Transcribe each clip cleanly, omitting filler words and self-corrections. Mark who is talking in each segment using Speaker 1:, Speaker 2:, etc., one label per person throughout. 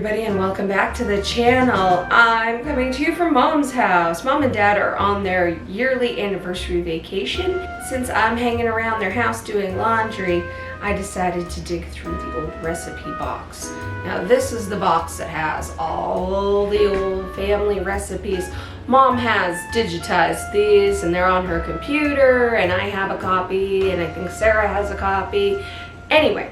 Speaker 1: everybody, and welcome back to the channel. I'm coming to you from Mom's house. Mom and Dad are on their yearly anniversary vacation. Since I'm hanging around their house doing laundry, I decided to dig through the old recipe box. Now this is the box that has all the old family recipes. Mom has digitized these and they're on her computer, and I have a copy, and I think Sarah has a copy. Anyway,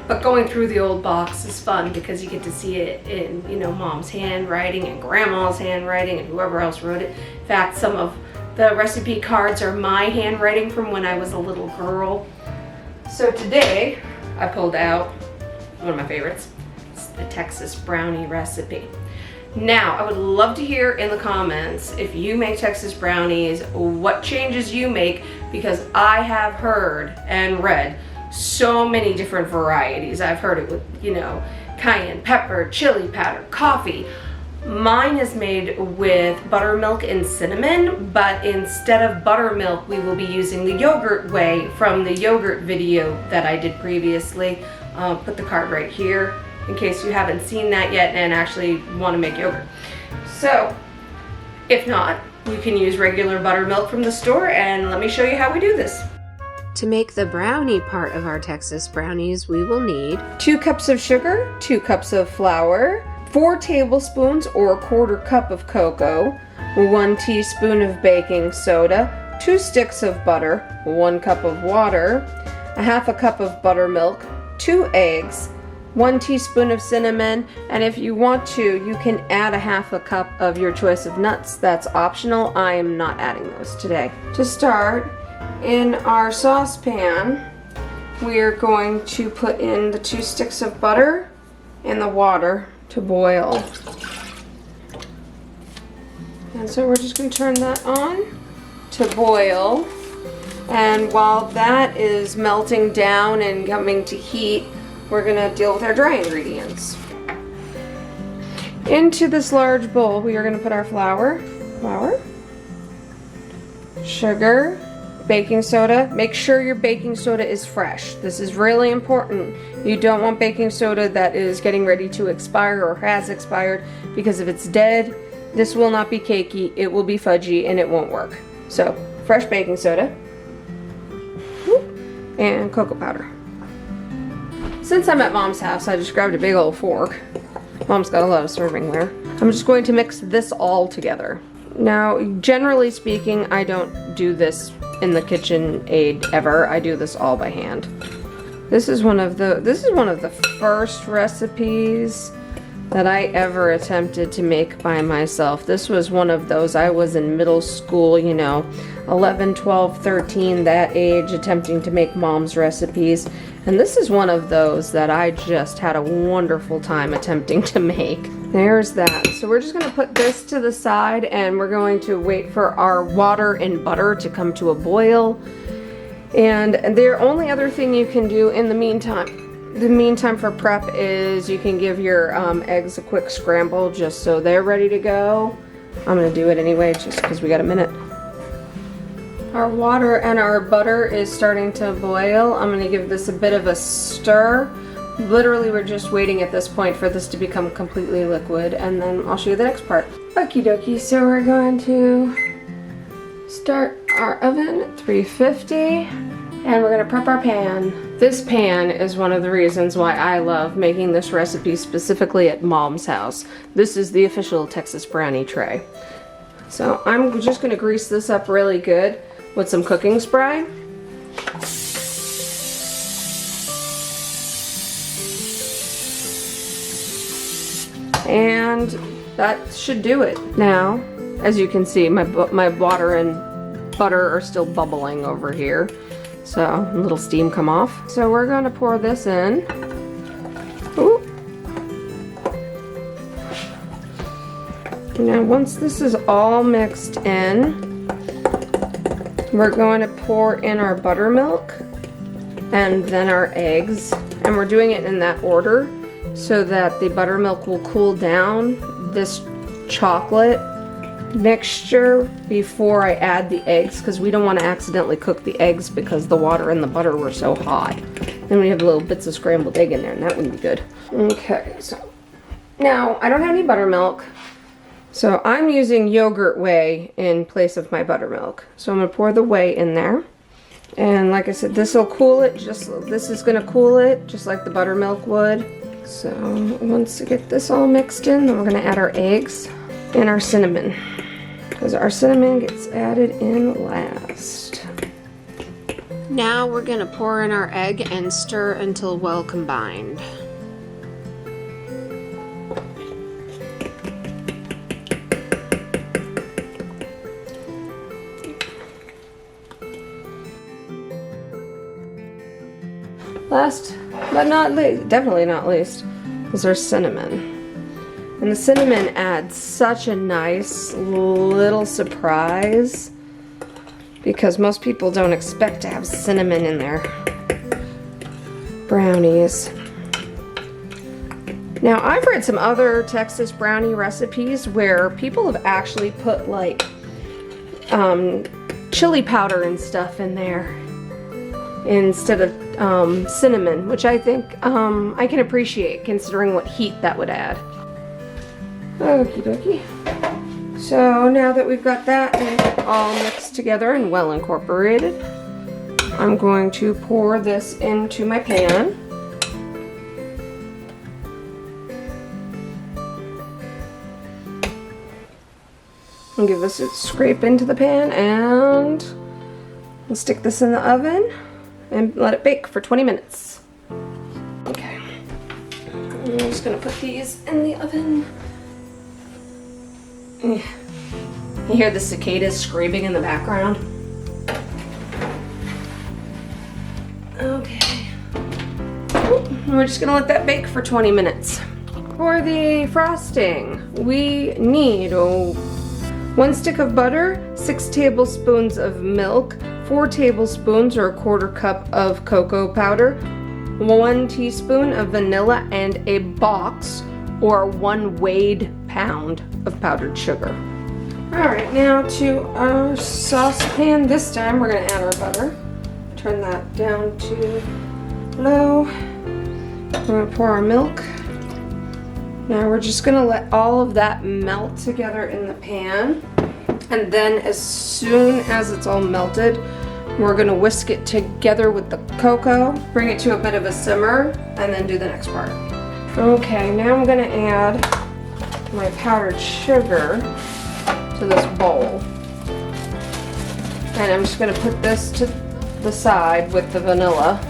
Speaker 1: but going through the old box is fun because you get to see it in, Mom's handwriting and Grandma's handwriting and whoever else wrote it. In fact, some of the recipe cards are my handwriting from when I was a little girl. So today, I pulled out one of my favorites. It's the Texas brownie recipe. Now, I would love to hear in the comments if you make Texas brownies, what changes you make, because I have heard and read so many different varieties. I've heard it with, cayenne pepper, chili powder, coffee. Mine is made with buttermilk and cinnamon, but instead of buttermilk, we will be using the yogurt whey from the yogurt video that I did previously. I'll put the card right here in case you haven't seen that yet and actually want to make yogurt. So, if not, you can use regular buttermilk from the store, and let me show you how we do this. To make the brownie part of our Texas brownies, we will need 2 cups of sugar, 2 cups of flour, 4 tablespoons or 1/4 cup of cocoa, 1 teaspoon of baking soda, 2 sticks of butter, 1 cup of water, 1/2 cup of buttermilk, 2 eggs, 1 teaspoon of cinnamon, and if you want to, you can add 1/2 cup of your choice of nuts. That's optional. I am not adding those today. To start, in our saucepan, we're going to put in the 2 sticks of butter and the water to boil. And so we're just going to turn that on to boil. And while that is melting down and coming to heat, we're going to deal with our dry ingredients. Into this large bowl, we are going to put our flour, sugar, baking soda. Make sure your baking soda is fresh. This is really important. You don't want baking soda that is getting ready to expire or has expired, because if it's dead, this will not be cakey, it will be fudgy, and it won't work. So, fresh baking soda and cocoa powder. Since I'm at Mom's house, I just grabbed a big old fork. Mom's got a lot of servingware. I'm just going to mix this all together. Now, generally speaking, I don't do this in the KitchenAid ever. I do this all by hand. This is one of the first recipes that I ever attempted to make by myself. This was one of those, I was in middle school, 11, 12, 13, that age, attempting to make Mom's recipes. And this is one of those that I just had a wonderful time attempting to make. There's that. So we're just going to put this to the side, and we're going to wait for our water and butter to come to a boil. And the only other thing you can do in the meantime for prep is you can give your eggs a quick scramble just so they're ready to go. I'm going to do it anyway just because we got a minute. Our water and our butter is starting to boil. I'm going to give this a bit of a stir. Literally, we're just waiting at this point for this to become completely liquid, and then I'll show you the next part. Okie dokie, so we're going to start our oven at 350, and we're going to prep our pan. This pan is one of the reasons why I love making this recipe specifically at Mom's house. This is the official Texas brownie tray. So I'm just going to grease this up really good with some cooking spray. And that should do it. Now, as you can see, my water and butter are still bubbling over here. So, a little steam come off. So we're going to pour this in. Ooh. Now, once this is all mixed in, we're going to pour in our buttermilk and then our eggs. And we're doing it in that order so that the buttermilk will cool down this chocolate mixture before I add the eggs, because we don't want to accidentally cook the eggs because the water and the butter were so hot. Then we have little bits of scrambled egg in there, and that wouldn't be good. Okay, so now I don't have any buttermilk, so I'm using yogurt whey in place of my buttermilk. So I'm gonna pour the whey in there, and like I said, this will cool it. This is gonna cool it just like the buttermilk would. So once we get this all mixed in, then we're gonna add our eggs and our cinnamon, because our cinnamon gets added in last. Now we're gonna pour in our egg and stir until well combined. Last but not least, definitely not least, is our cinnamon. And the cinnamon adds such a nice little surprise, because most people don't expect to have cinnamon in their brownies. Now, I've read some other Texas brownie recipes where people have actually put like chili powder and stuff in there instead of cinnamon, which I think I can appreciate considering what heat that would add. Okie dokie. So now that we've got that all mixed together and well incorporated, I'm going to pour this into my pan. And give this a scrape into the pan, and we'll stick this in the oven and let it bake for 20 minutes. Okay. I'm just gonna put these in the oven. You hear the cicadas screaming in the background? Okay. We're just gonna let that bake for 20 minutes. For the frosting, we need 1 stick of butter, 6 tablespoons of milk, 4 tablespoons or 1/4 cup of cocoa powder, 1 teaspoon of vanilla, and a box or 1 weighed pound of powdered sugar. Alright, now to our saucepan. This time we're going to add our butter. Turn that down to low. We're going to pour our milk. Now we're just going to let all of that melt together in the pan. And then as soon as it's all melted, we're going to whisk it together with the cocoa, bring it to a bit of a simmer, and then do the next part. Okay, now I'm going to add my powdered sugar to this bowl. And I'm just going to put this to the side with the vanilla.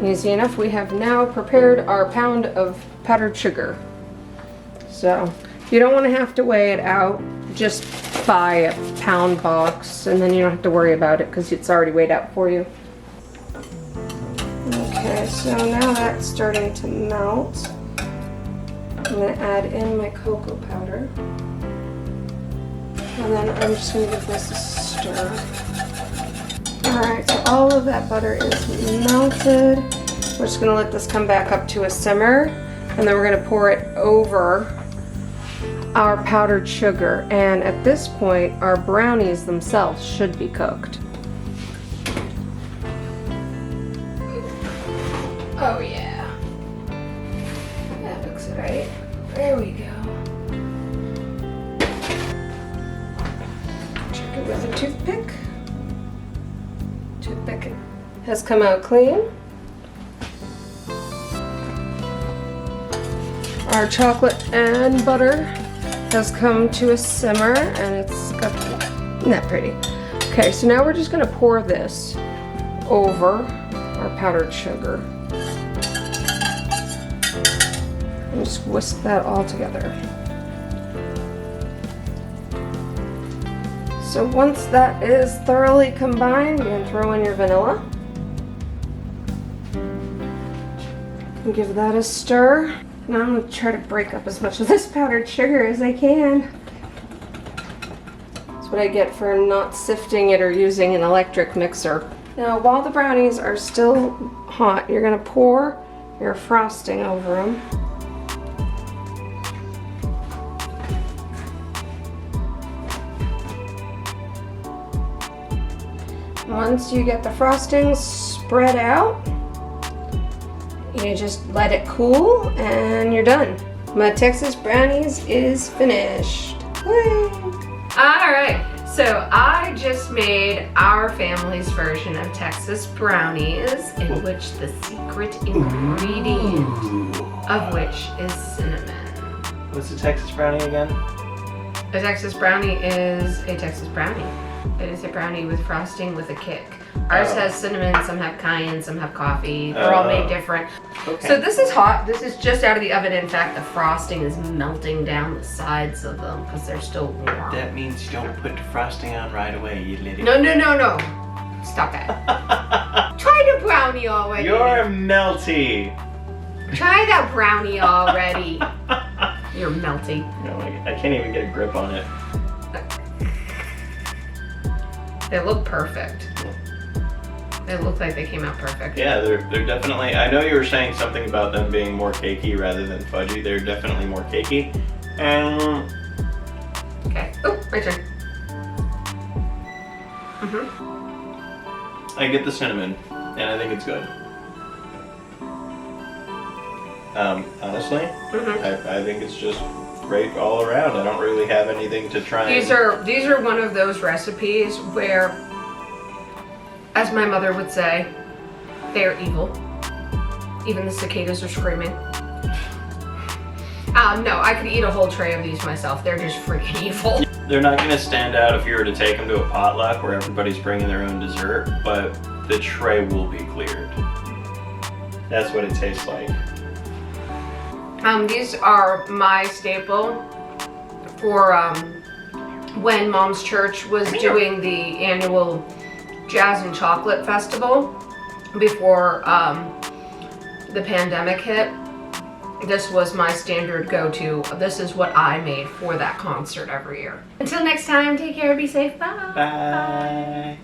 Speaker 1: Okay. Easy enough. We have now prepared our pound of powdered sugar. So you don't want to have to weigh it out. Just buy a pound box, and then you don't have to worry about it because it's already weighed out for you. Okay, so now that's starting to melt. I'm going to add in my cocoa powder. And then I'm just going to give this a stir. Alright, so all of that butter is melted. We're just going to let this come back up to a simmer, and then we're going to pour it over our powdered sugar. And at this point, our brownies themselves should be cooked. Oh yeah. That looks right. There we go. Check it with a toothpick. Toothpick has come out clean. Our chocolate and butter has come to a simmer, and it's got, isn't that pretty? Okay, so now we're just going to pour this over our powdered sugar and just whisk that all together. So once that is thoroughly combined, you can throw in your vanilla and give that a stir. Now I'm going to try to break up as much of this powdered sugar as I can. That's what I get for not sifting it or using an electric mixer. Now while the brownies are still hot, you're going to pour your frosting over them. once you get the frosting spread out, you just let it cool and you're done. My Texas brownies is finished. Alright, so I just made our family's version of Texas brownies, in which the secret ingredient of which is cinnamon.
Speaker 2: What's a Texas brownie again?
Speaker 1: A Texas brownie is a Texas brownie. It is a brownie with frosting with a kick. Ours has cinnamon, some have cayenne, some have coffee. They're all made different.
Speaker 2: Okay.
Speaker 1: So this is hot. This is just out of the oven. In fact, the frosting is melting down the sides of them because they're still warm.
Speaker 2: That means you don't put the frosting on right away, you little...
Speaker 1: No. Stop that. Try the brownie already.
Speaker 2: You're melty.
Speaker 1: Try that brownie already. You're melty.
Speaker 2: No, I can't even get a grip on it.
Speaker 1: They look perfect. They look like they came out perfect.
Speaker 2: Yeah, they're definitely... I know you were saying something about them being more cakey rather than fudgy. They're definitely more cakey. And...
Speaker 1: Okay. Oh, my turn.
Speaker 2: I get the cinnamon, and I think it's good. Honestly, I think it's just great all around. I don't really have anything to try.
Speaker 1: These are one of those recipes where, as my mother would say, they are evil. Even the cicadas are screaming. No, I could eat a whole tray of these myself. They're just freaking evil.
Speaker 2: They're not going to stand out if you were to take them to a potluck where everybody's bringing their own dessert, but the tray will be cleared. That's what it tastes like.
Speaker 1: These are my staple for when Mom's Church was doing the annual Jazz and Chocolate Festival before the pandemic hit. This was my standard go-to. This is what I made for that concert every year. Until next time, take care, be safe, bye.
Speaker 2: Bye.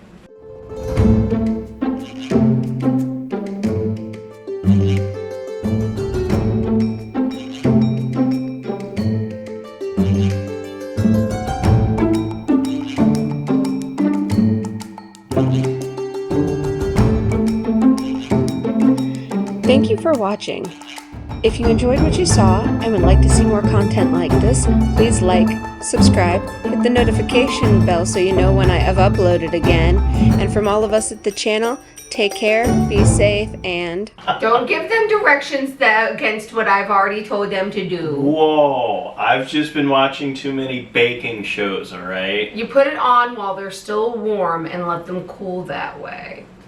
Speaker 1: Thank you for watching. If you enjoyed what you saw and would like to see more content like this, please like, subscribe, hit the notification bell so you know when I have uploaded again. And from all of us at the channel, take care, be safe, and don't give them directions against what I've already told them to do.
Speaker 2: Whoa, I've just been watching too many baking shows, alright?
Speaker 1: You put it on while they're still warm and let them cool that way.